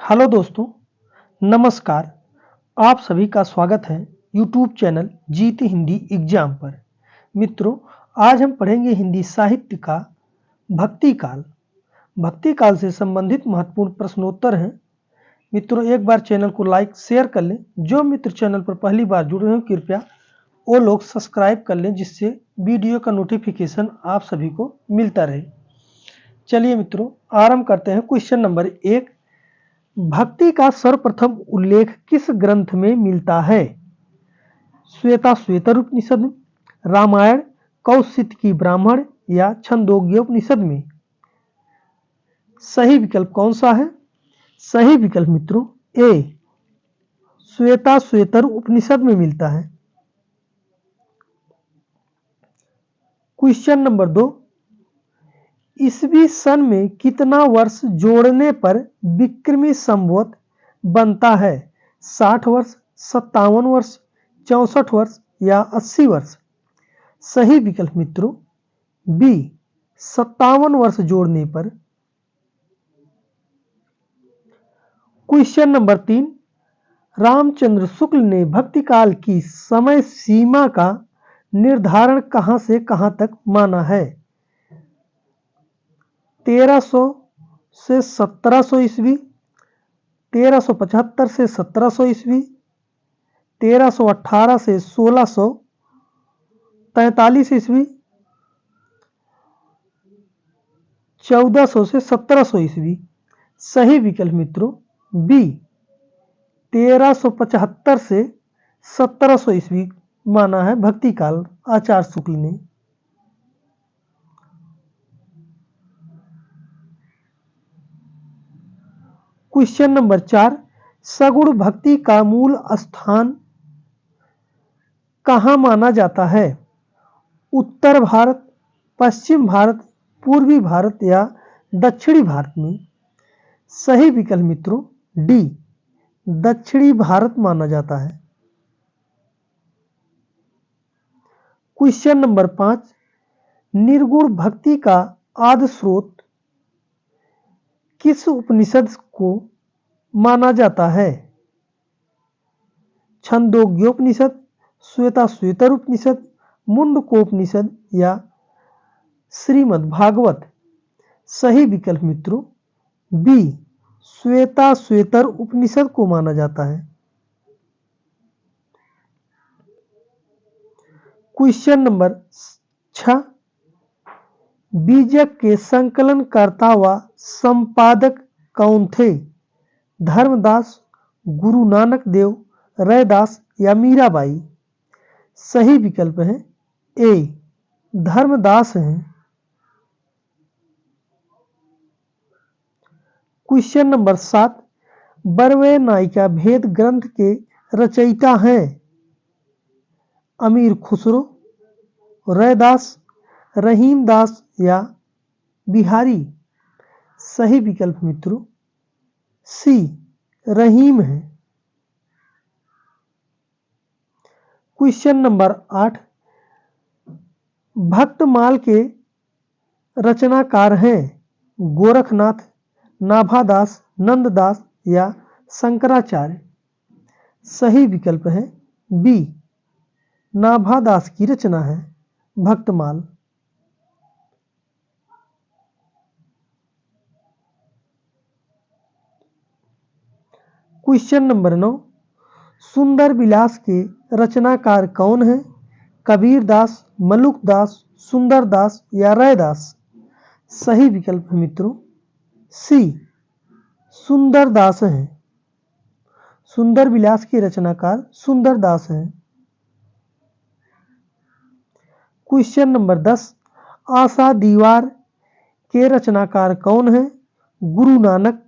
Hello दोस्तों, नमस्कार। आप सभी का स्वागत है यूट्यूब चैनल जीत हिंदी एग्जाम पर। मित्रों, आज हम पढ़ेंगे हिंदी साहित्य का भक्ति काल। भक्ति काल से संबंधित महत्वपूर्ण प्रश्नोत्तर हैं। मित्रों, एक बार चैनल को लाइक शेयर कर लें। जो मित्र चैनल पर पहली बार जुड़े हैं कृपया वो लोग सब्सक्राइब कर लें, जिससे वीडियो का नोटिफिकेशन आप सभी को मिलता रहे। चलिए मित्रों, आरंभ करते हैं। क्वेश्चन नंबर 1, भक्ति का सर्वप्रथम उल्लेख किस ग्रंथ में मिलता है? श्वेता उपनिषद, रामायण, कौशिकी ब्राह्मण या छंदोग्योपनिषद में? सही विकल्प कौन सा है? सही विकल्प मित्रों ए, श्वेता उपनिषद में मिलता है। क्वेश्चन नंबर 2, ईसवी सन में कितना वर्ष जोड़ने पर विक्रमी संवत बनता है? 60 वर्ष, 57 वर्ष, 64 वर्ष या 80 वर्ष? सही विकल्प मित्रों बी, 57 वर्ष जोड़ने पर। क्वेश्चन नंबर 3, रामचंद्र शुक्ल ने भक्ति काल की समय सीमा का निर्धारण कहां से कहां तक माना है? 1300 से 1700 ईस्वी, 1375 से 1700 ईस्वी, 1318 से 1643 ईस्वी, 1400 से 1700 ईस्वी? सही विकल्प मित्रों बी, 1375 से 1700 ईस्वी माना है भक्ति काल आचार्य शुक्ल ने। क्वेश्चन नंबर 4, सगुण भक्ति का मूल स्थान कहाँ माना जाता है? उत्तर भारत, पश्चिम भारत, पूर्वी भारत या दक्षिणी भारत में? सही विकल्प मित्रों डी, दक्षिणी भारत माना जाता है। क्वेश्चन नंबर 5, निर्गुण भक्ति का आदि स्रोत किस उपनिषद को माना जाता है? छंदोग्योपनिषद, श्वेता उपनिषद, मुंडकोपनिषद या श्रीमद् भागवत? सही विकल्प मित्रों बी, श्वेता उपनिषद को माना जाता है। क्वेश्चन नंबर 6, बीजक के संकलनकर्ता व संपादक कौन थे? धर्मदास, गुरु नानक देव, रैदास या मीराबाई? सही विकल्प है ए, धर्मदास हैं। क्वेश्चन नंबर 7, बरवे नायिका भेद ग्रंथ के रचयिता हैं? अमीर खुसरो, रैदास, रहीम दास या बिहारी? सही विकल्प मित्रों सी, रहीम है। क्वेश्चन नंबर 8, भक्तमाल के रचनाकार हैं? गोरखनाथ, नाभादास, नंददास या शंकराचार्य? सही विकल्प है बी, नाभादास की रचना है भक्तमाल। क्वेश्चन नंबर 9, सुंदर विलास के रचनाकार कौन है? कबीरदास, मलुकदास, सुंदरदास या रैदास? सही विकल्प है मित्रों सी, सुंदरदास हैं। सुंदर विलास के रचनाकार सुंदरदास हैं। क्वेश्चन नंबर 10, आशा दीवार के रचनाकार कौन है? गुरु नानक,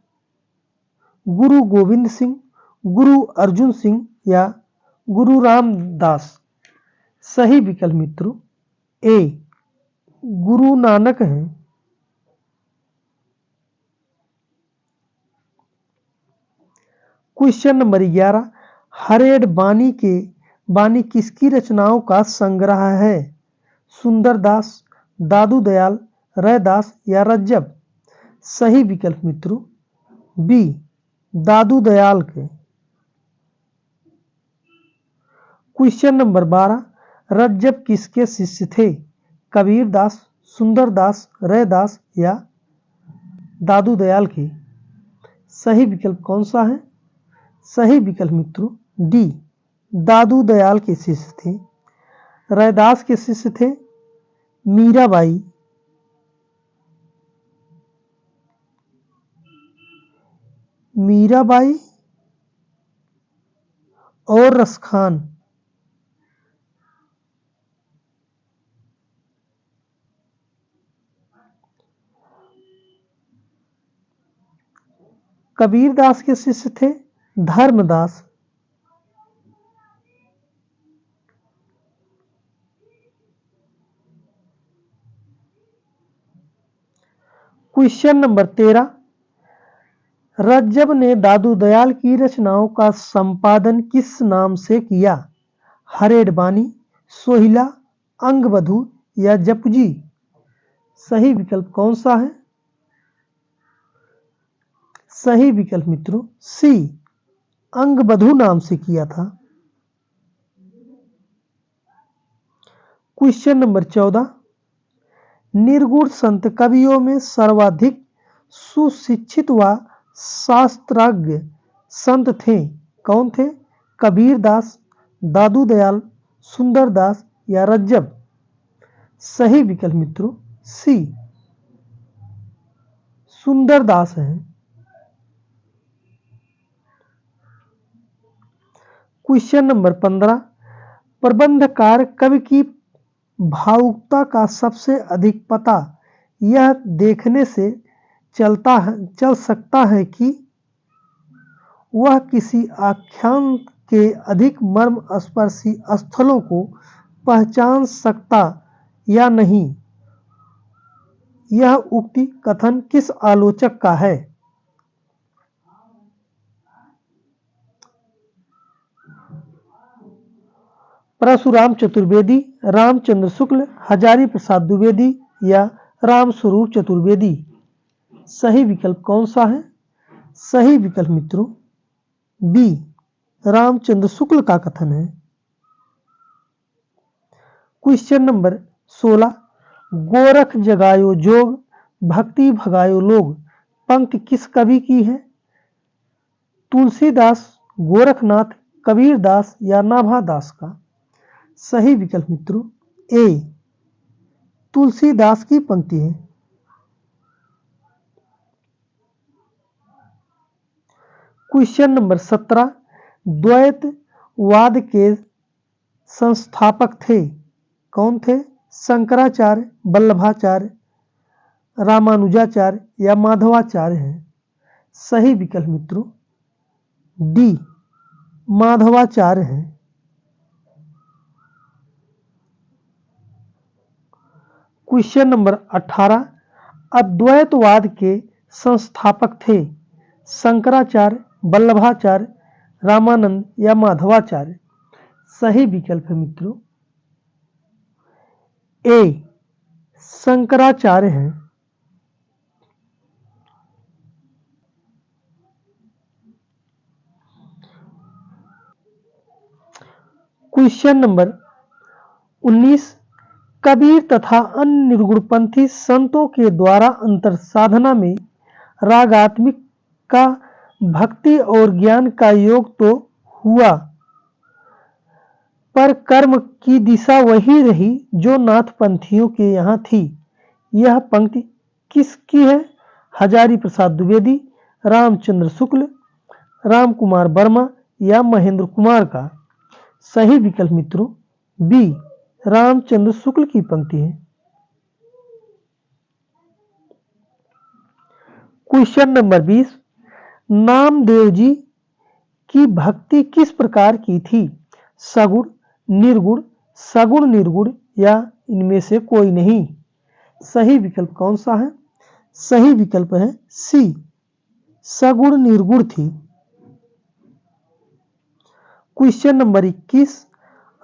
गुरु गोविंद सिंह, गुरु अर्जुन सिंह या गुरु रामदास? सही विकल्प मित्रों ए, गुरु नानक हैं। क्वेश्चन नंबर 11, हरेड बानी किसकी रचनाओं का संग्रह है? सुंदरदास, दादू दयाल, रैदास या रज्जब? सही विकल्प मित्रों बी, दादू दयाल के। क्वेश्चन नंबर 12, रज्जब किसके शिष्य थे? कबीरदास, सुंदरदास, रैदास या दादू दयाल के। सही विकल्प कौन सा है? सही विकल्प मित्रों डी, दादू दयाल के शिष्य थे। रैदास के शिष्य थे मीराबाई, और रसखान। कबीरदास के शिष्य थे धर्मदास। क्वेश्चन नंबर 13, रज्जब ने दादू दयाल की रचनाओं का संपादन किस नाम से किया? हरेडबानी, सोहिला, अंगबधू या जपुजी। सही विकल्प कौन सा है? सही विकल्प मित्रों सी, अंगबधू नाम से किया था। क्वेश्चन नंबर 14, निर्गुण संत कवियों में सर्वाधिक सुशिक्षित व शास्त्रज्ञ संत थे? कौन थे? कबीरदास, दादू दयाल, सुंदरदास या रज्जब। सही विकल्प मित्रों सी, सुंदरदास हैं। क्वेश्चन नंबर 15, प्रबंधकार कवि की भावुकता का सबसे अधिक पता यह देखने से चल सकता है कि वह किसी आख्यान के अधिक मर्मस्पर्शी स्थलों को पहचान सकता या नहीं। यह उक्ति कथन किस आलोचक का है? परशुराम चतुर्वेदी, रामचंद्र शुक्ल, हजारी प्रसाद द्विवेदी या रामस्वरूप चतुर्वेदी। सही विकल्प कौन सा है? सही विकल्प मित्रों बी, रामचंद्र शुक्ल का कथन है। क्वेश्चन नंबर 16, गोरख जगायो जोग, भक्ति भगायो लोग पंक्ति किस कवि की है? तुलसीदास, गोरखनाथ, कबीरदास या नाभादास का। सही विकल्प मित्रों ए, तुलसीदास की पंक्ति है। क्वेश्चन नंबर 17, द्वैतवाद के संस्थापक थे? कौन थे? शंकराचार्य, वल्लभाचार्य, रामानुजाचार्य या माधवाचार्य हैं। सही विकल्प मित्रों डी, माधवाचार्य हैं। क्वेश्चन नंबर 18, अद्वैतवाद के संस्थापक थे? शंकराचार्य, वल्लभाचार्य, रामानंद या माधवाचार्य। सही विकल्प है मित्रों ए, शंकराचार्य हैं। क्वेश्चन नंबर 19, कबीर तथा अन्य निर्गुणपंथी संतों के द्वारा अंतर साधना में रागात्मिक का भक्ति और ज्ञान का योग तो हुआ, पर कर्म की दिशा वही रही जो नाथपंथियों के यहाँ थी। यह पंक्ति किसकी है? हजारी प्रसाद द्विवेदी, रामचंद्र शुक्ल, राम कुमार वर्मा या महेंद्र कुमार का। सही विकल्प मित्रों बी, रामचंद्र शुक्ल की पंक्ति है। क्वेश्चन नंबर 20, नामदेव जी की भक्ति किस प्रकार की थी? सगुण, निर्गुण, सगुण निर्गुण या इनमें से कोई नहीं। सही विकल्प कौन सा है? सही विकल्प है सी, सगुण निर्गुण थी। क्वेश्चन नंबर 21,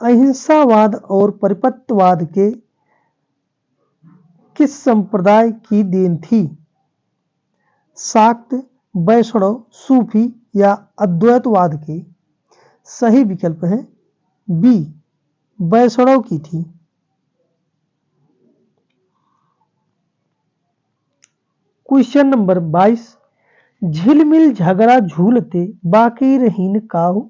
अहिंसावाद और परिपत्यवाद के किस संप्रदाय की देन थी? शाक्त, वैष्णव, सूफी या अद्वैतवाद के? सही विकल्प है बी, वैष्णव की थी। क्वेश्चन नंबर 22, झिलमिल झगड़ा झूलते बाकी रहीन काहू,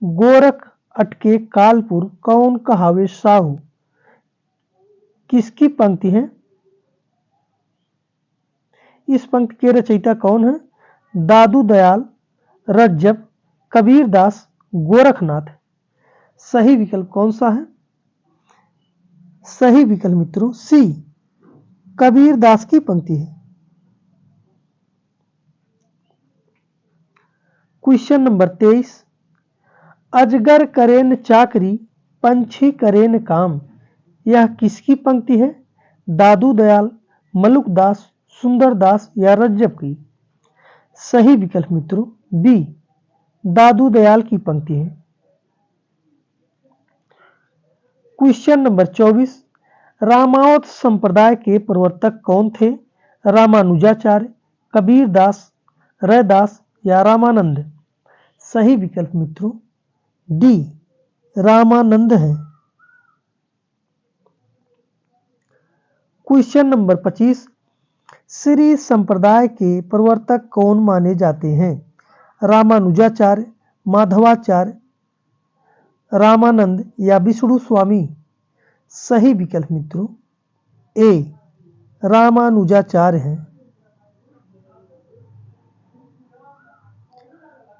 गोरख अटके कालपुर कौन कहावे साहू? किसकी पंक्ति है? इस पंक्ति के रचयिता कौन है? दादू दयाल, रज्जब, कबीरदास, गोरखनाथ। सही विकल्प कौन सा है? सही विकल्प मित्रों सी, कबीरदास की पंक्ति है। क्वेश्चन नंबर 23, अजगर करेन चाकरी पंछी करेन काम, यह किसकी पंक्ति है? दादू दयाल, मलुकदास, सुंदरदास या रज्जब की? सही विकल्प मित्रों बी, दादू दयाल की पंक्ति है। क्वेश्चन नंबर 24, रामावत संप्रदाय के प्रवर्तक कौन थे? रामानुजाचार्य, कबीरदास, रैदास या रामानंद? सही विकल्प मित्रों डी, रामानंद है। क्वेश्चन नंबर 25, श्री संप्रदाय के प्रवर्तक कौन माने जाते हैं? रामानुजाचार्य, माधवाचार्य, रामानंद या विष्णु स्वामी? सही विकल्प मित्रों ए, रामानुजाचार्य है।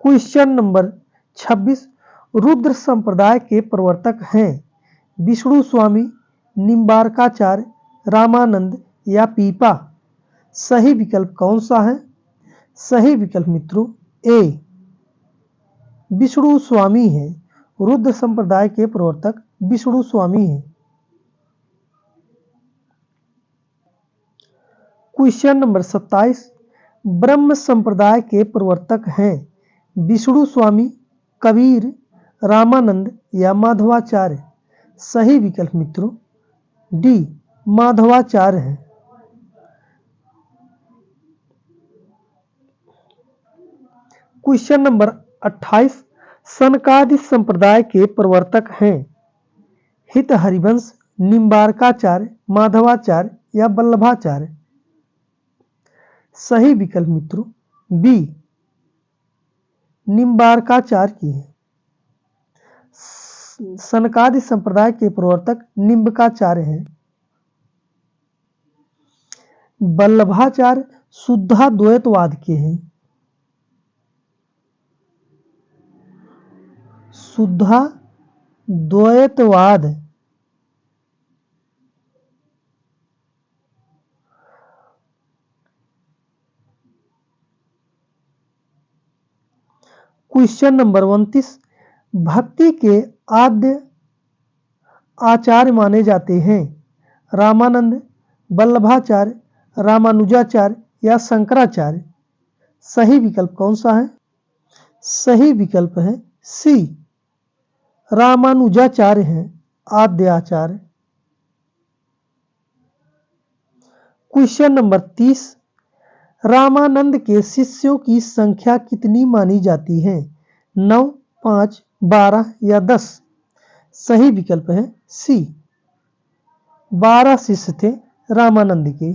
क्वेश्चन नंबर 26, रुद्र संप्रदाय के प्रवर्तक हैं विष्णु स्वामी, निम्बारकाचार्य, रामानंद या पीपा? सही विकल्प कौन सा है? सही विकल्प मित्रों ए, विष्णु स्वामी है। रुद्र संप्रदाय के प्रवर्तक विष्णु स्वामी हैं। क्वेश्चन नंबर 27, ब्रह्म संप्रदाय के प्रवर्तक हैं विष्णु स्वामी, कबीर, रामानंद या माधवाचार्य? सही विकल्प मित्रों डी, माधवाचार्य है। क्वेश्चन नंबर 28, सनकादि संप्रदाय के प्रवर्तक हैं हित हरिवंश, निम्बारकाचार्य, माधवाचार्य या वल्लभाचार्य? सही विकल्प मित्रों बी, निम्बारकाचार्य की है। सनकादि संप्रदाय के प्रवर्तक निम्बकाचार्य हैं। वल्लभाचार्य शुद्धाद्वैतवाद के हैं। शुद्धाद्वैतवाद क्वेश्चन नंबर 29, भक्ति के आद्य आचार्य माने जाते हैं रामानंद, वल्लभाचार्य, रामानुजाचार्य या शंकराचार्य? सही विकल्प कौन सा है? सही विकल्प है सी, रामानुजाचार्य हैं आद्य आचार्य। क्वेश्चन नंबर 30, रामानंद के शिष्यों की संख्या कितनी मानी जाती है? 9, 5, 12 या 10? सही विकल्प है सी, 12 शिष्य थे रामानंद के।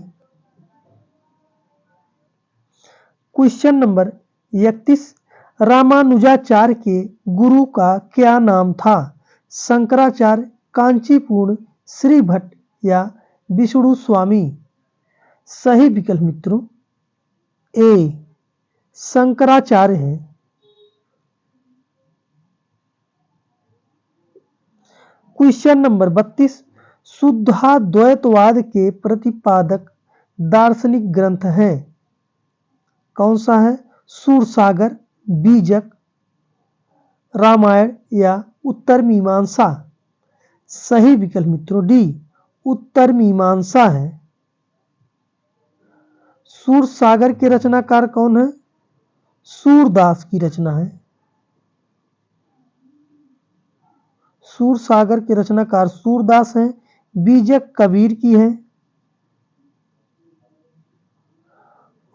क्वेश्चन नंबर 31, रामानुजाचार्य के गुरु का क्या नाम था? शंकराचार्य, कांचीपूर्ण, श्री भट्ट या विष्णु स्वामी? सही विकल्प मित्रों ए, शंकराचार्य है। क्वेश्चन नंबर 32, शुद्धाद्वैतवाद के प्रतिपादक दार्शनिक ग्रंथ हैं? कौन सा है? सूरसागर, बीजक, रामायण या उत्तर मीमांसा? सही विकल्प मित्रों डी, उत्तर मीमांसा है। सूरसागर के रचनाकार कौन है? सूरदास की रचना है। सूरसागर के रचनाकार सूरदास हैं। बीजक कबीर की है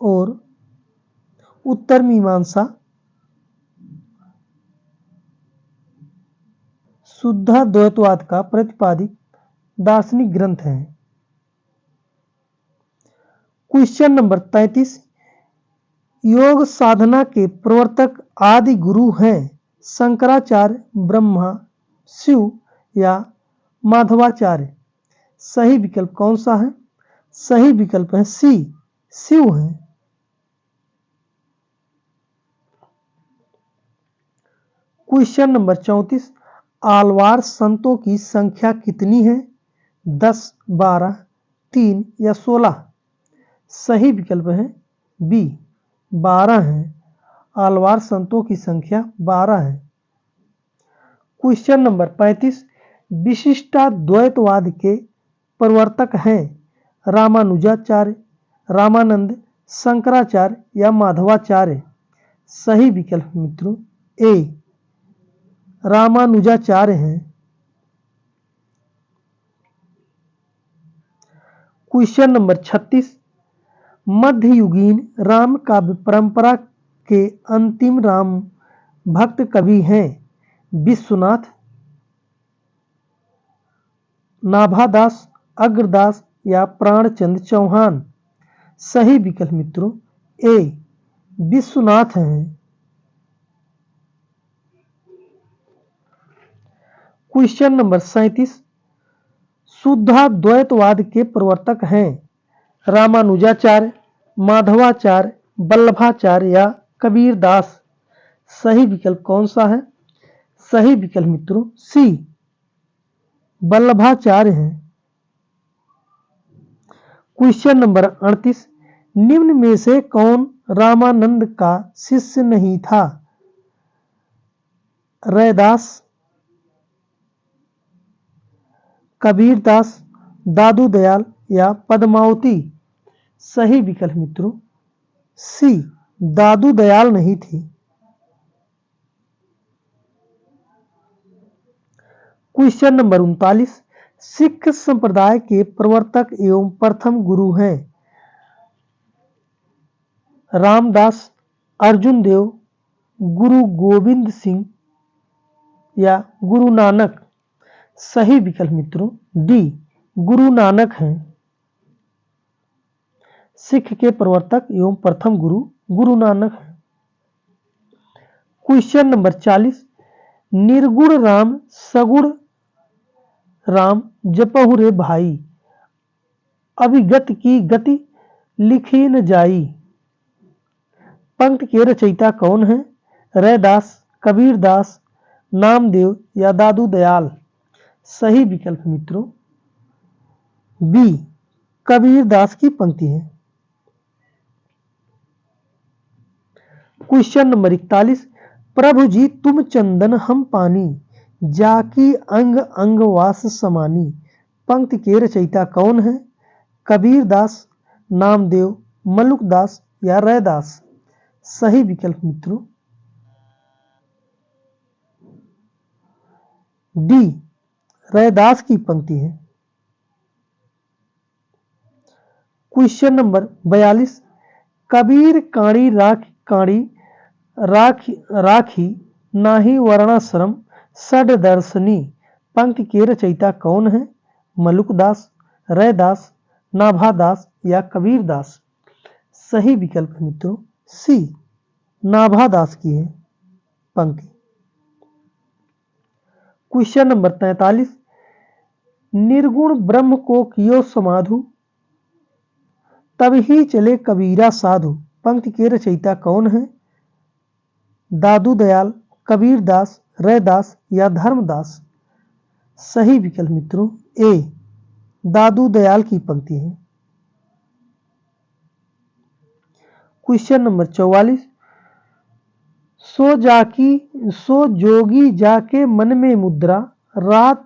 और उत्तर मीमांसा शुद्धाद्वैतवाद का प्रतिपादित दार्शनिक ग्रंथ है? क्वेश्चन नंबर 33, योग साधना के प्रवर्तक आदि गुरु हैं शंकराचार्य, ब्रह्मा, शिव या माधवाचार्य? सही विकल्प कौन सा है? सही विकल्प है सी, शिव है। क्वेश्चन नंबर 34, आलवार संतों की संख्या कितनी है? 10, 12, 3 या 16? सही विकल्प है बी, 12 है। आलवार संतों की संख्या 12 है। क्वेश्चन नंबर 35, विशिष्टाद्वैतवाद के प्रवर्तक हैं रामानुजाचार्य, रामानंद, शंकराचार्य या माधवाचार्य? सही विकल्प मित्रों ए, रामानुजाचार्य हैं। क्वेश्चन नंबर 36, मध्ययुगीन राम काव्य परंपरा के अंतिम राम भक्त कवि हैं विश्वनाथ, नाभादास, अग्रदास या प्राणचंद चौहान? सही विकल्प मित्रों ए, विश्वनाथ हैं। क्वेश्चन नंबर 37, शुद्धाद्वैतवाद के प्रवर्तक हैं रामानुजाचार्य, माधवाचार्य, वल्लभाचार्य या कबीरदास? सही विकल्प कौन सा है? सही विकल्प मित्रों सी, वल्लभाचार्य हैं। क्वेश्चन नंबर 38, निम्न में से कौन रामानंद का शिष्य नहीं था? रैदास, कबीरदास, दादू दयाल या पद्मावती? सही विकल्प मित्रों सी, दादू दयाल नहीं थी। क्वेश्चन नंबर 39, सिख संप्रदाय के प्रवर्तक एवं प्रथम गुरु हैं रामदास, अर्जुन देव, गुरु गोविंद सिंह या गुरु नानक? सही विकल्प मित्रों डी, गुरु नानक हैं। सिख के प्रवर्तक एवं प्रथम गुरु गुरु नानक हैं। क्वेश्चन नंबर 40, निर्गुण राम सगुण राम जपहु रे भाई, अभिगत की गति लिखी न जाई? पंक्ति के रचयिता कौन है? रैदास, कबीरदास, नामदेव या दादू दयाल? सही विकल्प मित्रों बी, कबीरदास की पंक्ति है। क्वेश्चन नंबर 41, प्रभु जी तुम चंदन हम पानी, जाकी अंग अंग वास समानी? पंक्ति के रचयिता कौन है? कबीरदास, नामदेव, मलुकदास या रैदास? सही विकल्प मित्रों डी, रैदास की पंक्ति है। क्वेश्चन नंबर 42, कबीर काणी राखी नाही वर्णाश्रम षड दर्शनी? पंक्ति के रचयिता कौन है? मलुकदास, रैदास, नाभादास या कबीरदास? सही विकल्प मित्रों सी, नाभादास की है पंक्ति। क्वेश्चन नंबर 43, निर्गुण ब्रह्म को कियो समाधु, तब ही चले कबीरा साधु? पंक्ति के रचयिता कौन है? दादू दयाल, कबीरदास, रैदास या धर्मदास? सही विकल्प मित्रों ए, दादू दयाल की पंक्ति है। क्वेश्चन नंबर 44, सो जोगी जाके मन में मुद्रा, रात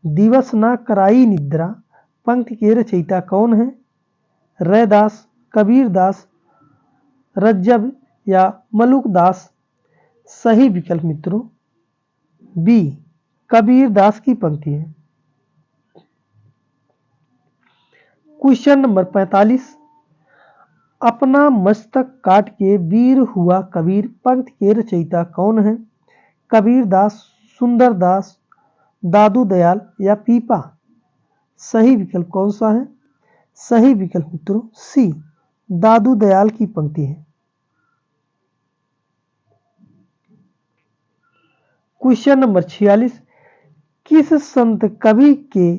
दिवस ना कराई निद्रा? पंक्ति के रचयिता कौन है? रैदास, कबीरदास, रज्जब या मलुकदास? सही विकल्प मित्रों बी, कबीरदास की पंक्ति है। क्वेश्चन नंबर 45, अपना मस्तक काट के वीर हुआ कबीर? पंक्ति के रचयिता कौन है? कबीरदास, सुंदरदास, दादू दयाल या पीपा? सही विकल्प कौन सा है? सही विकल्प मित्रों सी, दादू दयाल की पंक्ति है। क्वेश्चन नंबर 46, किस संत कवि के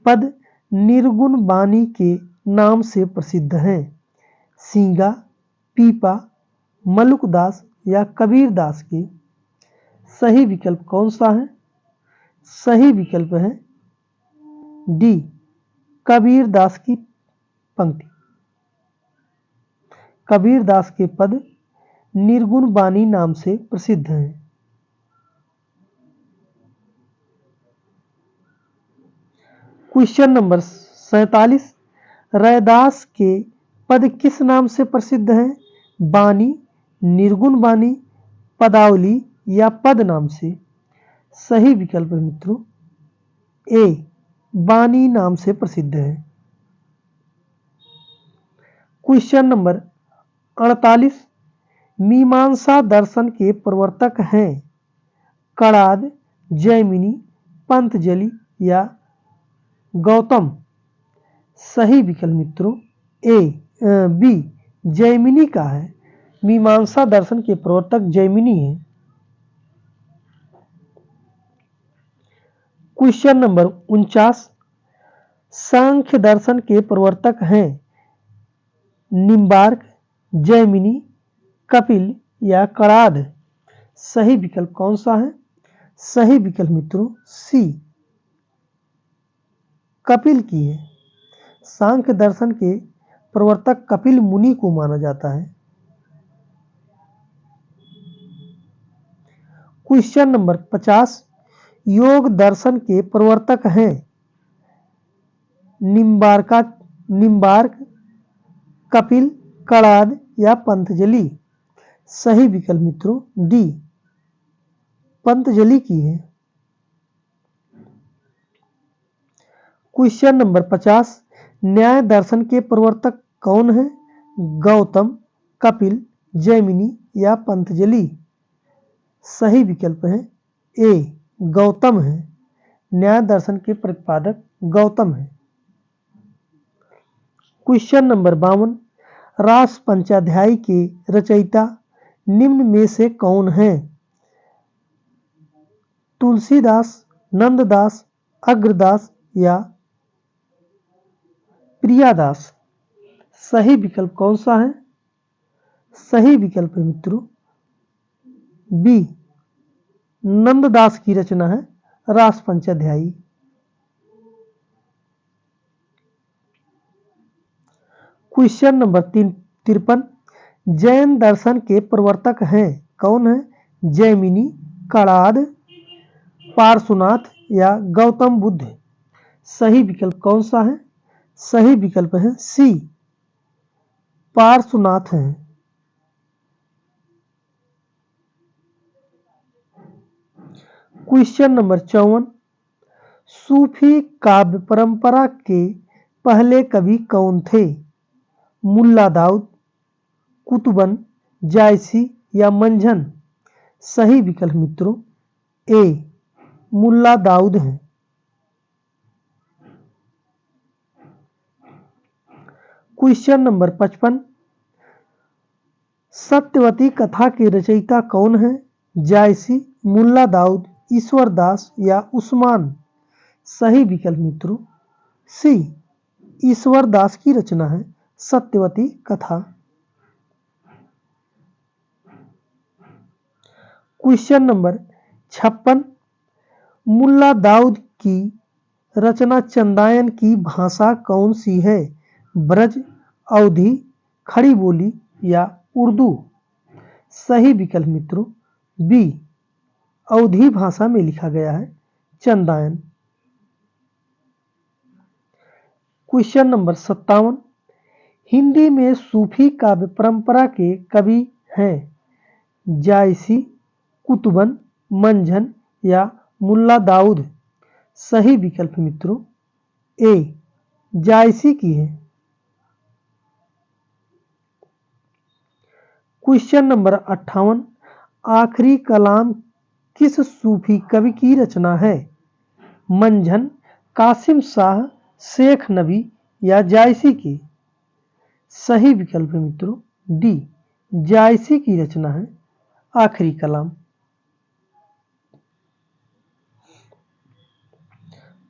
पद निर्गुण बानी के नाम से प्रसिद्ध हैं? सींगा, पीपा, मलुकदास या कबीर दास की? सही विकल्प कौन सा है? सही विकल्प है डी, कबीर दास की पंक्ति। कबीर दास के पद निर्गुण बानी नाम से प्रसिद्ध हैं। क्वेश्चन नंबर 47, रैदास के पद किस नाम से प्रसिद्ध हैं? बानी, निर्गुण बानी, पदावली या पद नाम से? सही विकल्प है मित्रों ए, बानी नाम से प्रसिद्ध है। क्वेश्चन नंबर 48, मीमांसा दर्शन के प्रवर्तक हैं कणाद, जैमिनी, पंतजलि या गौतम? सही विकल्प मित्रों बी, जैमिनी का है। मीमांसा दर्शन के प्रवर्तक जैमिनी है। क्वेश्चन नंबर 49, सांख्य दर्शन के प्रवर्तक हैं निम्बार्क, जैमिनी, कपिल या कणाद? सही विकल्प कौन सा है? सही विकल्प मित्रों सी, कपिल की है। सांख्य दर्शन के प्रवर्तक कपिल मुनि को माना जाता है। क्वेश्चन नंबर 50, योग दर्शन के प्रवर्तक हैं निम्बार्क, कपिल, कणाद या पंतजलि? सही विकल्प मित्रों डी, पंतजलि की है। क्वेश्चन नंबर 50, न्याय दर्शन के प्रवर्तक कौन है? गौतम, कपिल, जैमिनी या पंतजलि? सही विकल्प है ए, गौतम है। न्याय दर्शन के प्रतिपादक गौतम है। क्वेश्चन नंबर 52, रास पंचाध्यायी के रचयिता निम्न में से कौन है? तुलसीदास, नंददास, अग्रदास या प्रियादास? सही विकल्प कौन सा है? सही विकल्प है मित्रों बी, नंददास की रचना है रास पंचाध्यायी। क्वेश्चन नंबर 53, जैन दर्शन के प्रवर्तक हैं कौन है? जैमिनी, कणाद, पार्श्वनाथ या गौतम बुद्ध? सही विकल्प कौन सा है? सही विकल्प है सी, पार्श्वनाथ है। क्वेश्चन नंबर 54, सूफी काव्य परंपरा के पहले कवि कौन थे? मुल्ला दाऊद, कुतुबन, जायसी या मंझन? सही विकल्प मित्रों ए, मुल्ला दाऊद हैं। क्वेश्चन नंबर 55, सत्यवती कथा के रचयिता कौन है? जायसी, मुल्ला दाऊद, ईश्वर दास या उस्मान? सही विकल्प मित्रों सी, ईश्वर दास की रचना है सत्यवती कथा। क्वेश्चन नंबर 56, मुल्ला दाऊद की रचना चंदायन की भाषा कौन सी है? ब्रज, अवधी, खड़ी बोली या उर्दू? सही विकल्प मित्रों बी, अवधी भाषा में लिखा गया है चंदायन। क्वेश्चन नंबर 57, हिंदी में सूफी काव्य परंपरा के कवि हैं जायसी, कुतुबन, मंझन या मुल्ला दाऊद? सही विकल्प मित्रों ए, जायसी की है। क्वेश्चन नंबर 58, आखिरी कलाम किस सूफी कवि की रचना है? मंझन, कासिम शाह, शेख नबी या जायसी की? सही विकल्प है मित्रों डी, जायसी की रचना है आखिरी कलाम।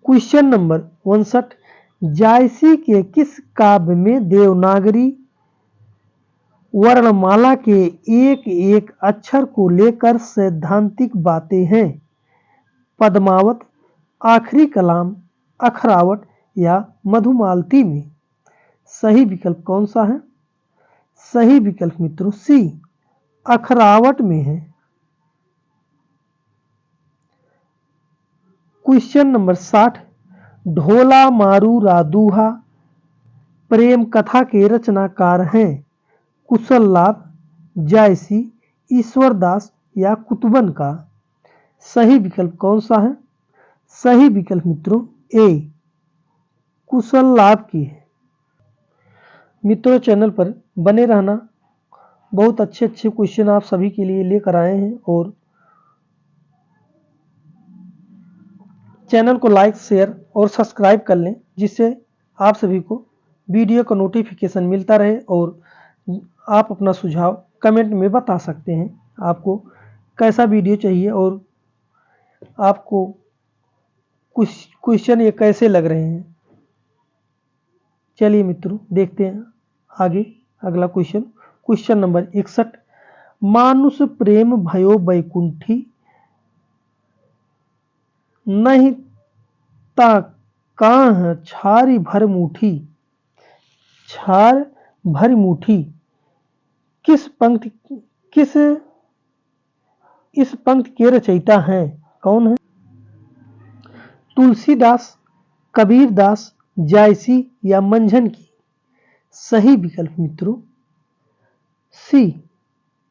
क्वेश्चन नंबर 59, जायसी के किस काव्य में देवनागरी वर्णमाला के एक एक अक्षर को लेकर सैद्धांतिक बातें हैं? पद्मावत, आखिरी कलाम, अखरावट या मधुमालती में? सही विकल्प कौन सा है? सही विकल्प मित्रों सी, अखरावट में है। क्वेश्चन नंबर 60, ढोला मारू रादूहा प्रेम कथा के रचनाकार हैं? कुशल लाभ, जायसी, ईश्वरदास या कुतुबन का? सही विकल्प कौन सा है? सही विकल्प मित्रों ए, कुशल लाभ की है। मित्रों चैनल पर बने रहना, बहुत अच्छे अच्छे क्वेश्चन आप सभी के लिए लेकर आए हैं और चैनल को लाइक, शेयर और सब्सक्राइब कर लें, जिससे आप सभी को वीडियो का नोटिफिकेशन मिलता रहे और आप अपना सुझाव कमेंट में बता सकते हैं आपको कैसा वीडियो चाहिए और आपको कुछ क्वेश्चन ये कैसे लग रहे हैं। चलिए मित्रों देखते हैं आगे अगला क्वेश्चन। क्वेश्चन नंबर 61, मानुष प्रेम भयो बैकुंठी नहीं ता काह छारी भर मुठी? छार भर मुठी किस इस पंक्ति के रचयिता हैं? कौन है? तुलसीदास, कबीरदास, जायसी या मंझन की? सही विकल्प मित्रों सी,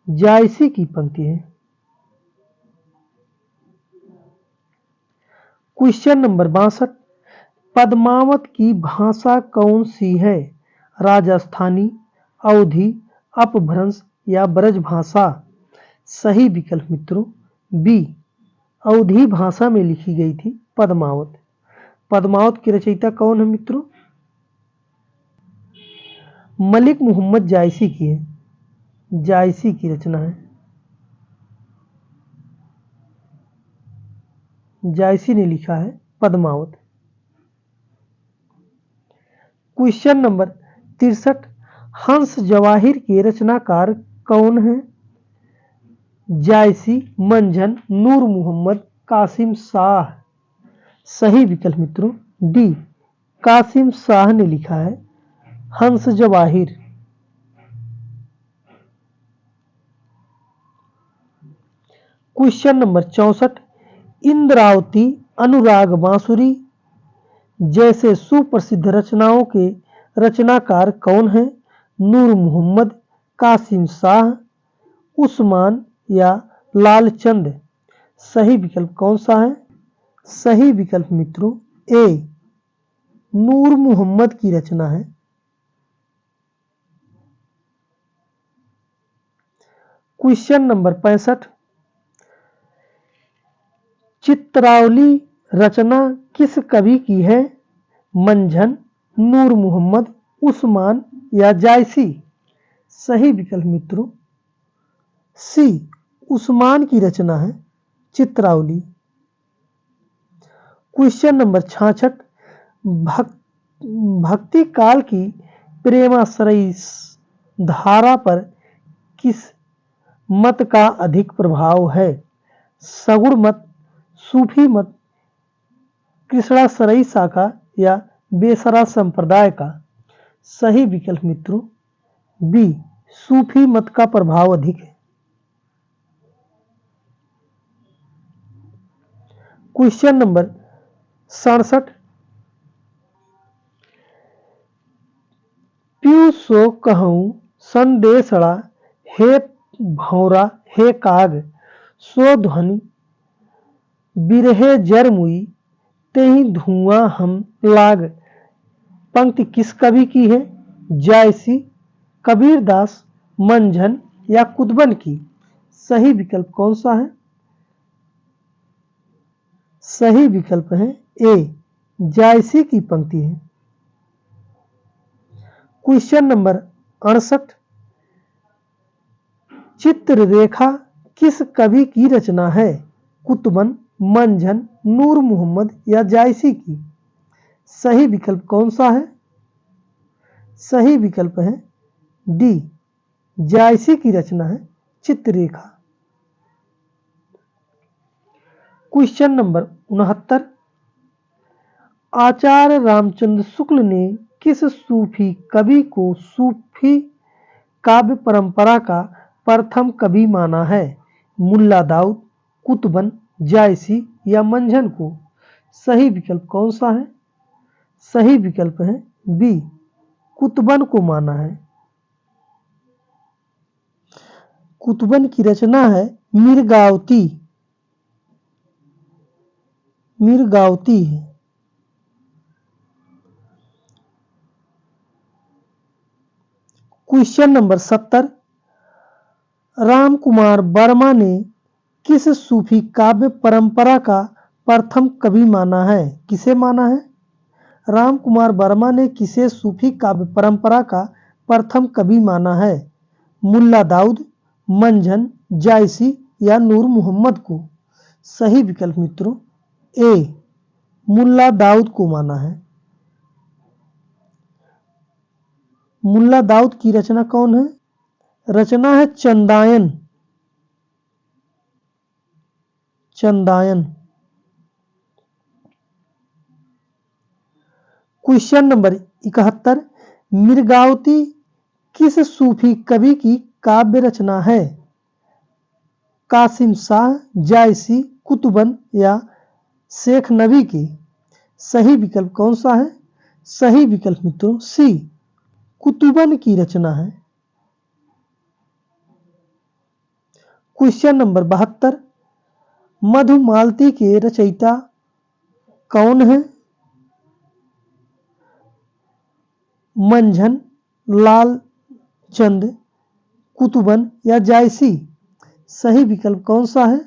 जायसी की पंक्ति है। क्वेश्चन नंबर 62, पद्मावत की भाषा कौन सी है? राजस्थानी, अवधी, अपभ्रंश या ब्रज भाषा? सही विकल्प मित्रों बी, अवधी भाषा में लिखी गई थी पद्मावत। पद्मावत की रचयिता कौन है मित्रों? मलिक मोहम्मद जायसी की है, जायसी की रचना है। जायसी ने लिखा है पद्मावत। क्वेश्चन नंबर 63, हंस जवाहिर के रचनाकार कौन है? जायसी, मंझन, नूर मोहम्मद, कासिम शाह? सही विकल्प मित्रों डी, कासिम शाह ने लिखा है हंस जवाहिर। क्वेश्चन नंबर 64, इंद्रावती, अनुराग बांसुरी जैसे सुप्रसिद्ध रचनाओं के रचनाकार कौन है? नूर मोहम्मद, कासिम शाह, उस्मान या लालचंद? सही विकल्प कौन सा है? सही विकल्प मित्रों ए, नूर मोहम्मद की रचना है। क्वेश्चन नंबर 65, चित्रावली रचना किस कवि की है? मंझन, नूर मोहम्मद, उस्मान या जायसी? सही विकल्प मित्रों सी, उस्मान की रचना है चित्रावली। क्वेश्चन नंबर 66, भक्ति काल की प्रेमाश्रयी धारा पर किस मत का अधिक प्रभाव है? सगुण मत, सूफी मत, कृष्णाश्रयी शाखा या बेसरा संप्रदाय का? सही विकल्प मित्रों बी, सूफी मत का प्रभाव अधिक है। क्वेश्चन नंबर 67, प्यू सो कहूँ संदेशड़ा हे भौरा हे काग सो ध्वनि बिरहे जरमुई तेहि धुआं हम लाग? पंक्ति किस कवि की है? जायसी, कबीरदास, मंझन या कुतुबन की? सही विकल्प कौन सा है? सही विकल्प है ए जायसी की पंक्ति है। क्वेश्चन नंबर 68, चित्ररेखा किस कवि की रचना है? कुतुबन, मंझन, नूर मोहम्मद या जायसी की? सही विकल्प कौन सा है? सही विकल्प है डी, जायसी की रचना है चित्ररेखा। क्वेश्चन नंबर 69, आचार्य रामचंद्र शुक्ल ने किस सूफी कवि को सूफी काव्य परंपरा का प्रथम कवि माना है? मुल्ला दाऊद, कुतुबन, जायसी या मंझन को? सही विकल्प कौन सा है? सही विकल्प है बी, कुतुबन को माना है। कुतुबन की रचना है मीरगावती। मीरगावती है। क्वेश्चन नंबर 70, राम कुमार वर्मा ने किस सूफी काव्य परंपरा का प्रथम कवि माना है? किसे माना है? राम कुमार वर्मा ने किसे सूफी काव्य परंपरा का प्रथम कवि माना है? मुल्ला दाऊद, मंझन, जायसी या नूर मोहम्मद को? सही विकल्प मित्रों ए, मुल्ला दाऊद को माना है। मुल्ला दाऊद की रचना कौन है? रचना है चंदायन। चंदायन। क्वेश्चन नंबर 71, मीरगावती किस सूफी कवि की काव्य रचना है? कासिम शाह, जायसी, कुतुबन या शेख नबी की? सही विकल्प कौन सा है? सही विकल्प मित्रों सी, कुतुबन की रचना है। क्वेश्चन नंबर 72, मधुमालती के रचयिता कौन है? मंझन, लाल चंद, कुतुबन या जायसी? सही विकल्प कौन सा है?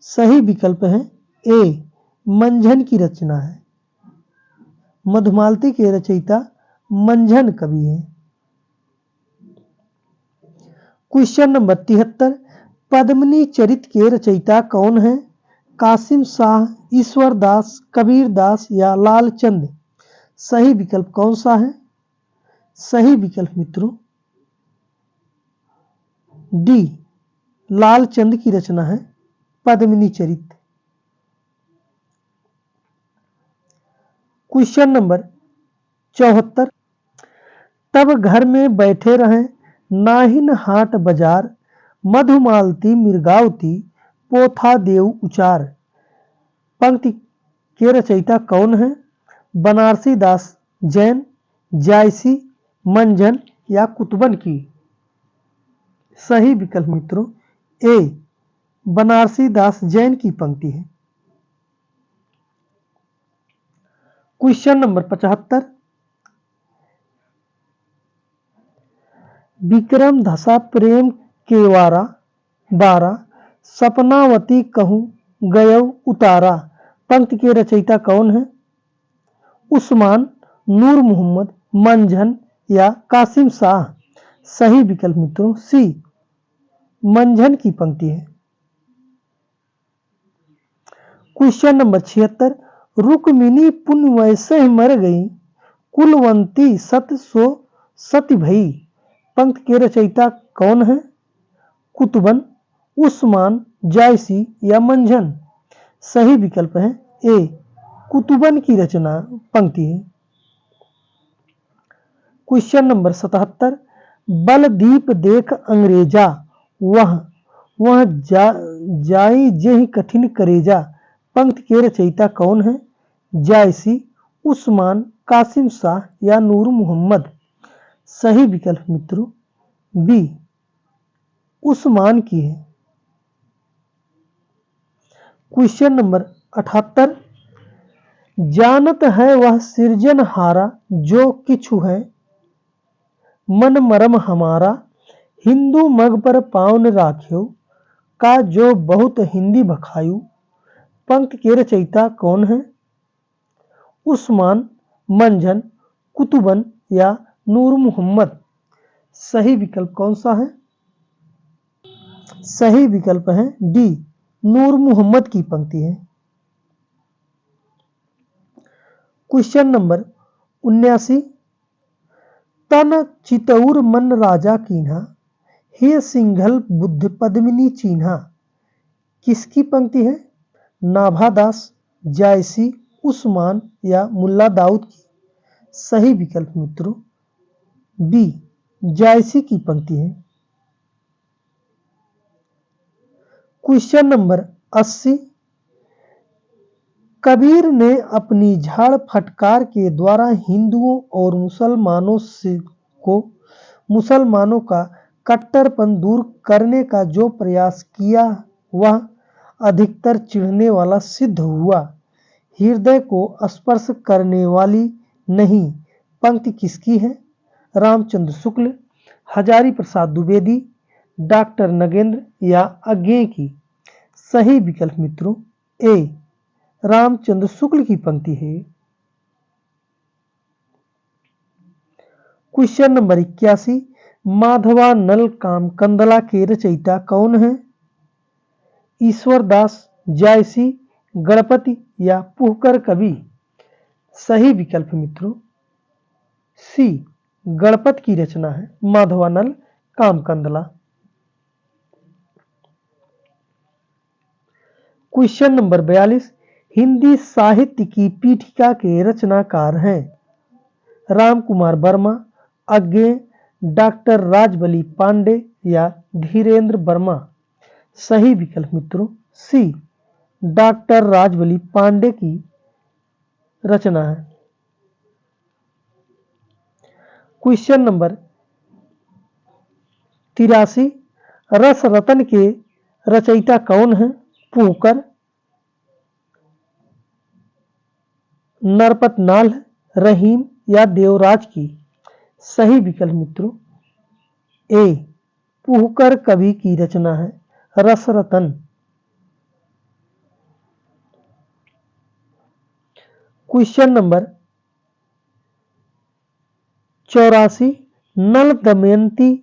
सही विकल्प है ए, मंझन की रचना है। मधुमालती के रचयिता मंझन कवि हैं। क्वेश्चन नंबर 73, पद्मिनी चरित के रचयिता कौन है? कासिम शाह, ईश्वर दास, कबीर दास या लालचंद? सही विकल्प कौन सा है? सही विकल्प मित्रों डी, लालचंद की रचना है पद्मिनी चरित। क्वेश्चन नंबर 74, तब घर में बैठे रहें, नाहिन हाट बाजार, मधुमालती मीरगावती, पोथा देव उचार। पंक्ति के रचयिता कौन है? बनारसी दास जैन, जायसी, मंझन या कुतुबन की? सही विकल्प मित्रों ए, बनारसी दास जैन की पंक्ति है। क्वेश्चन नंबर 75, विक्रम धसा प्रेम केवारा बारा, सपनावती कहूँ गयव उतारा। पंक्ति के रचयिता कौन है? उस्मान, नूर मोहम्मद, मंझन या कासिम शाह? सही विकल्प मित्रों सी, मंझन की पंक्ति है। क्वेश्चन नंबर 76, रुक्मिणी पुन वैसे मर गई, कुलवंती सत सो सती भई। पंक्ति के रचयिता कौन है? कुतुबन, उस्मान, जायसी या मंझन? सही विकल्प है ए, कुतुबन की रचना पंक्ति है। क्वेश्चन नंबर 77, बलदीप देख अंग्रेजा, वह जाई जेहि कठिन करेजा। पंक्ति के रचयिता कौन है? जायसी, उस्मान, कासिम शाह या नूर मोहम्मद? सही विकल्प मित्रों बी, उस्मान की है। क्वेश्चन नंबर 78, जानत है वह सिरजनहारा, जो किछु है मन मरम हमारा, हिंदू मग पर पावन राख्यो, का जो बहुत हिंदी भखायू पंक्ति के रचयिता कौन है? उस्मान, मंझन, कुतुबन या नूर मोहम्मद? सही विकल्प कौन सा है? सही विकल्प है डी, नूर मोहम्मद की पंक्ति है। क्वेश्चन नंबर 79, तन चितौर मन राजा कीन्हा, हे सिंघल बुद्ध पद्मिनी चिन्हा, किसकी पंक्ति है? नाभादास, जायसी, उस्मान या मुल्ला दाऊद की? सही विकल्प मित्रों बी, जायसी की पंक्ति है। क्वेश्चन नंबर 80, कबीर ने अपनी झाड़ फटकार के द्वारा हिंदुओं और मुसलमानों का कट्टरपन दूर करने का जो प्रयास किया वह अधिकतर चिढ़ने वाला सिद्ध हुआ। हृदय को स्पर्श करने वाली नहीं पंक्ति किसकी है? रामचंद्र शुक्ल, हजारी प्रसाद द्विवेदी, डॉक्टर नगेंद्र या अज्ञेय की? सही विकल्प मित्रों ए, रामचंद्र शुक्ल की पंक्ति है। क्वेश्चन नंबर 81, माधवानल कामकंदला के रचयिता कौन है? ईश्वर दास, जायसी, गणपति या पुहकर कवि? सही विकल्प मित्रों सी, गणपति की रचना है माधवानल कामकंदला। क्वेश्चन नंबर 42, हिंदी साहित्य की पीठिका के रचनाकार हैं? राम कुमार वर्मा, अज्ञेय, डॉक्टर राजबली पांडे या धीरेन्द्र वर्मा? सही विकल्प मित्रों सी, डॉक्टर राजबली पांडे की रचना है। क्वेश्चन नंबर 83, रस रतन के रचयिता कौन है? पुहकर, नरपतनाल, रहीम या देवराज की? सही विकल्प मित्रों ए, पुहकर कवि की रचना है रस रतन। क्वेश्चन नंबर 84, नल दमयंती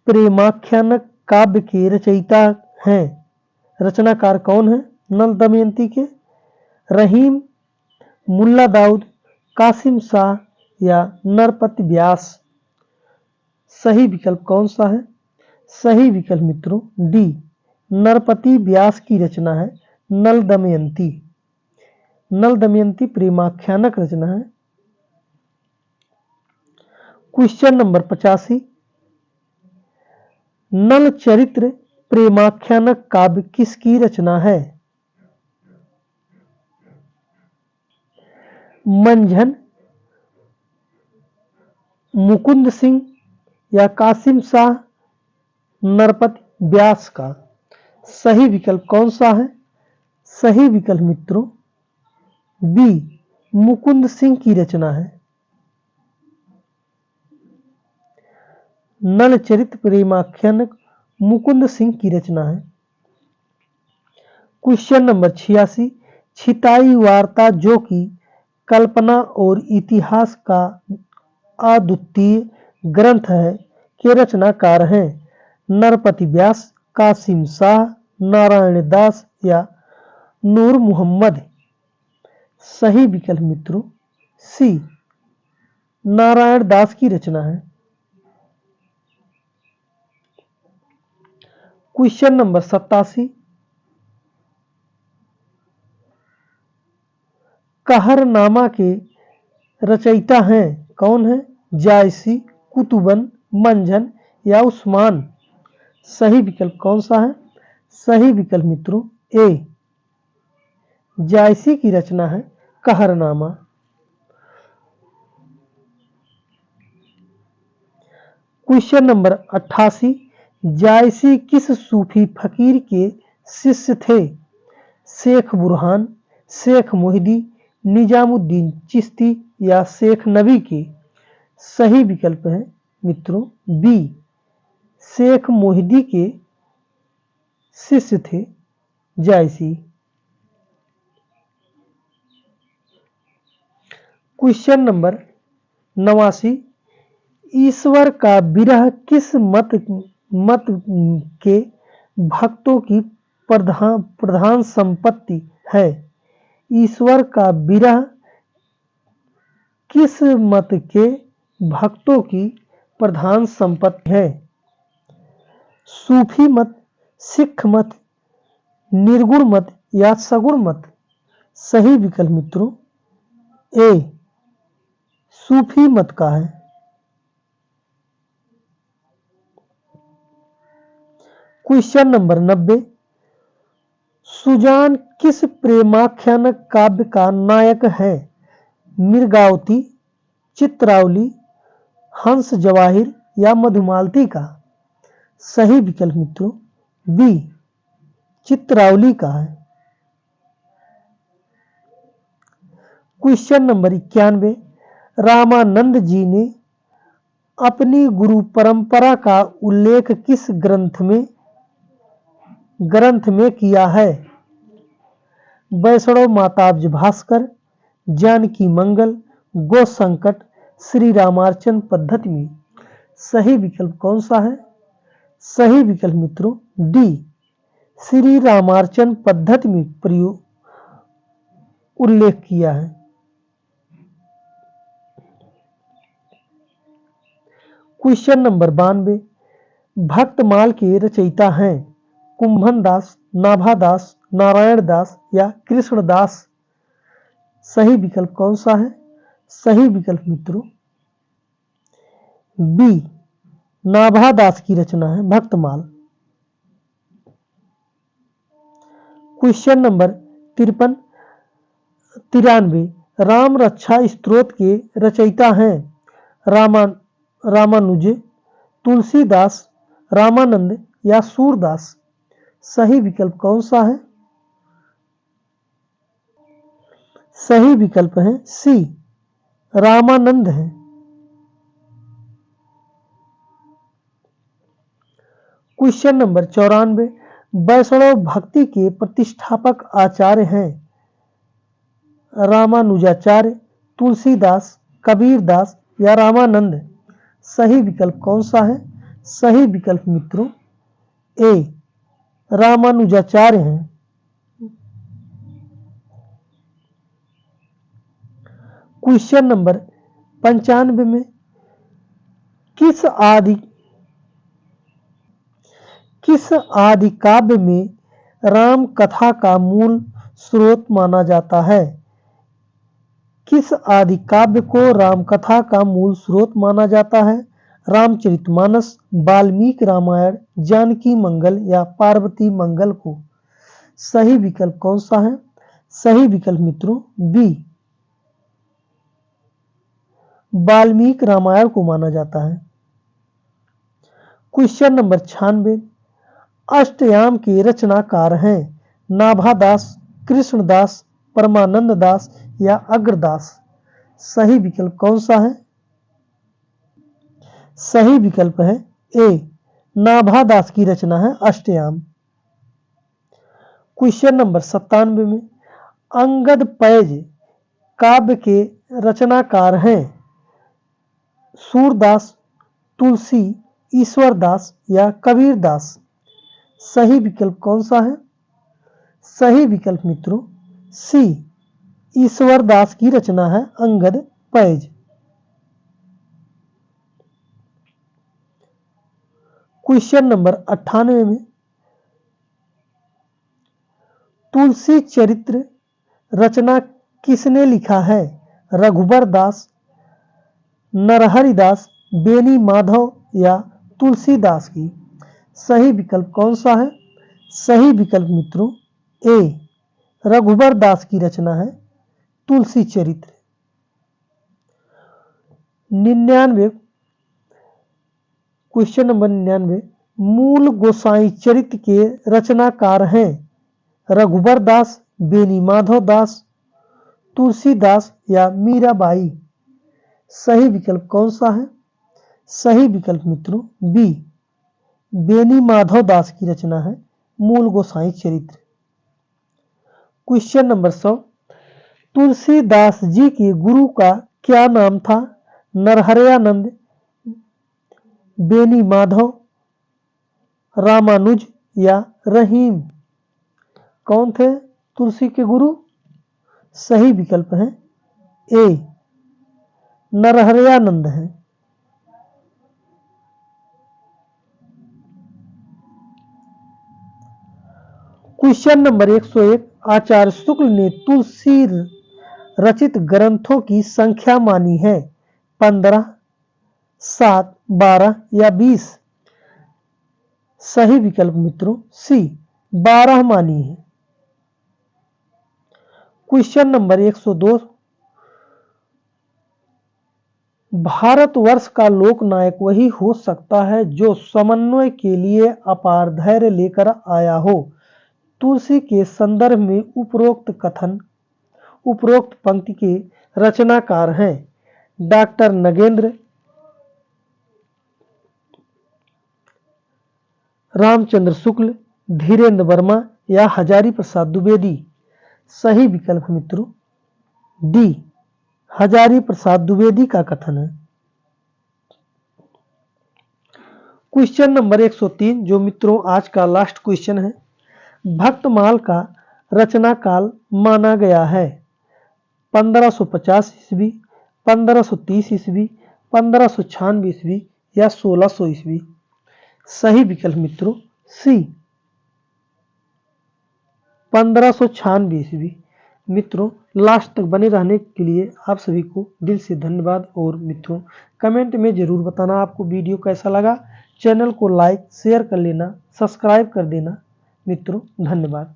प्रेमाख्यान काव्य के रचयिता हैं? रचनाकार कौन है नल दमयंती के? रहीम, मुल्ला दाऊद, कासिम शाह या नरपति व्यास? सही विकल्प कौन सा है? सही विकल्प मित्रों डी, नरपति व्यास की रचना है नल दमयंती। नल दमयंती प्रेमाख्यानक रचना है। क्वेश्चन नंबर 85, नल चरित्र प्रेमाख्यानक काव्य किसकी रचना है? मंझन, मुकुंद सिंह या कासिम शाह, नरपति व्यास का? सही विकल्प कौन सा है? सही विकल्प मित्रों बी, मुकुंद सिंह की रचना है। नल चरित्र प्रेमाख्यानक मुकुंद सिंह की रचना है। क्वेश्चन नंबर 86, छिताई वार्ता जो कि कल्पना और इतिहास का अद्वितीय ग्रंथ है के रचनाकार हैं? नरपति व्यास, कासिम शाह, नारायण दास या नूर मोहम्मद? सही विकल्प मित्रों सी, नारायण दास की रचना है। क्वेश्चन नंबर 87, कहरनामा के रचयिता हैं कौन है? जायसी, कुतुबन, मंझन या उस्मान? सही विकल्प कौन सा है? सही विकल्प मित्रों ए, जायसी की रचना है कहरनामा। क्वेश्चन नंबर 88, जायसी किस सूफी फकीर के शिष्य थे? शेख बुरहान, शेख मोहिदी, निजामुद्दीन चिश्ती या शेख नबी के? सही विकल्प है मित्रों बी, शेख मोहिदी के शिष्य थे जायसी। क्वेश्चन नंबर 89, ईश्वर का विरह किस मत के भक्तों की प्रधान संपत्ति है? ईश्वर का विरह किस मत के भक्तों की प्रधान संपत्ति है? सूफी मत, सिख मत, निर्गुण मत या सगुण मत? सही विकल्प मित्रों ए सूफी मत का है। क्वेश्चन नंबर 90, सुजान किस प्रेमाख्यान काव्य का नायक है? मृगावती, चित्रावली, हंस जवाहिर या मधुमालती का? सही विकल्प मित्रों बी चित्रावली का है। क्वेश्चन नंबर 91, रामानंद जी ने अपनी गुरु परंपरा का उल्लेख किस ग्रंथ में किया है? वैष्णव माताब्ज भास्कर, जानकी मंगल, गो संकट, श्री रामार्चन पद्धति में? सही विकल्प कौन सा है? सही विकल्प मित्रों डी श्री रामार्चन पद्धति में प्रयोग उल्लेख किया है। क्वेश्चन नंबर 92, भक्तमाल के रचयिता हैं कुंभन दास, नाभादास, नारायण दास या कृष्णदास? सही विकल्प कौन सा है? सही विकल्प मित्रों बी नाभादास की रचना है भक्तमाल। क्वेश्चन नंबर 93, राम रक्षा स्तोत्र के रचयिता हैं रामानुज, तुलसीदास, रामानंद या सूरदास? सही विकल्प कौन सा है? सही विकल्प है सी रामानंद है। क्वेश्चन नंबर 94, वैष्णव भक्ति के प्रतिष्ठापक आचार्य हैं रामानुजाचार्य, तुलसीदास, कबीरदास या रामानंद? सही विकल्प कौन सा है? सही विकल्प मित्रों ए रामानुजाचार्य हैं। क्वेश्चन नंबर 95 में किस आदि काव्य में राम कथा का मूल स्रोत माना जाता है? किस आदि काव्य को राम कथा का मूल स्रोत माना जाता है? रामचरितमानस, वाल्मीकि रामायण, जानकी मंगल या पार्वती मंगल को? सही विकल्प कौन सा है? सही विकल्प मित्रों बी वाल्मीकि रामायण को माना जाता है। क्वेश्चन नंबर 96, अष्टयाम के रचनाकार हैं नाभादास, कृष्णदास, परमानंद दास या अग्रदास? सही विकल्प कौन सा है? सही विकल्प है ए नाभादास की रचना है अष्टयाम। क्वेश्चन नंबर 97 में अंगद पैज काव्य के रचनाकार हैं सूरदास, तुलसी, ईश्वरदास या कबीरदास? सही विकल्प कौन सा है? सही विकल्प मित्रों सी ईश्वरदास की रचना है अंगद पैज। क्वेश्चन नंबर 98 में तुलसी चरित्र रचना किसने लिखा है? रघुबर दास, नरहरि दास, बेनी माधव या तुलसीदास की? सही विकल्प कौन सा है? सही विकल्प मित्रों ए रघुबर दास की रचना है तुलसी चरित्र। 99 क्वेश्चन नंबर 99, मूल गोसाई चरित्र के रचनाकार हैं रघुबर दास, बेनी माधव दास, तुलसीदास या मीराबाई? सही विकल्प कौन सा है? सही विकल्प मित्रों बी बेनी माधव दास की रचना है मूल गोसाई चरित्र। क्वेश्चन नंबर 100, तुलसीदास जी के गुरु का क्या नाम था? नरहरयानंद, बेनी माधव, रामानुज या रहीम? कौन थे तुलसी के गुरु? सही विकल्प है ए, नरहरयानंद है। क्वेश्चन नंबर 101, आचार्य शुक्ल ने तुलसी रचित ग्रंथों की संख्या मानी है? 15, 7, 12 या 20? सही विकल्प मित्रों सी, 12 मानी है। क्वेश्चन नंबर 102, भारतवर्ष का लोकनायक वही हो सकता है जो समन्वय के लिए अपार धैर्य लेकर आया हो। तुलसी के संदर्भ में उपरोक्त पंक्ति के रचनाकार हैं? डॉक्टर नगेंद्र, रामचंद्र शुक्ल, धीरेन्द्र वर्मा या हजारी प्रसाद द्विवेदी? सही विकल्प मित्रों डी, हजारी प्रसाद द्विवेदी का कथन है। क्वेश्चन नंबर 103, जो मित्रों आज का लास्ट क्वेश्चन है, भक्तमाल का रचना काल माना गया है? 1550 ईस्वी, 1530 ईस्वी, 1596 ईस्वी या 1600 ईस्वी? सही विकल्प मित्रों सी, 1596 ईस्वी। मित्रों लास्ट तक बने रहने के लिए आप सभी को दिल से धन्यवाद। और मित्रों कमेंट में ज़रूर बताना आपको वीडियो कैसा लगा। चैनल को लाइक शेयर कर लेना, सब्सक्राइब कर देना। मित्रों धन्यवाद।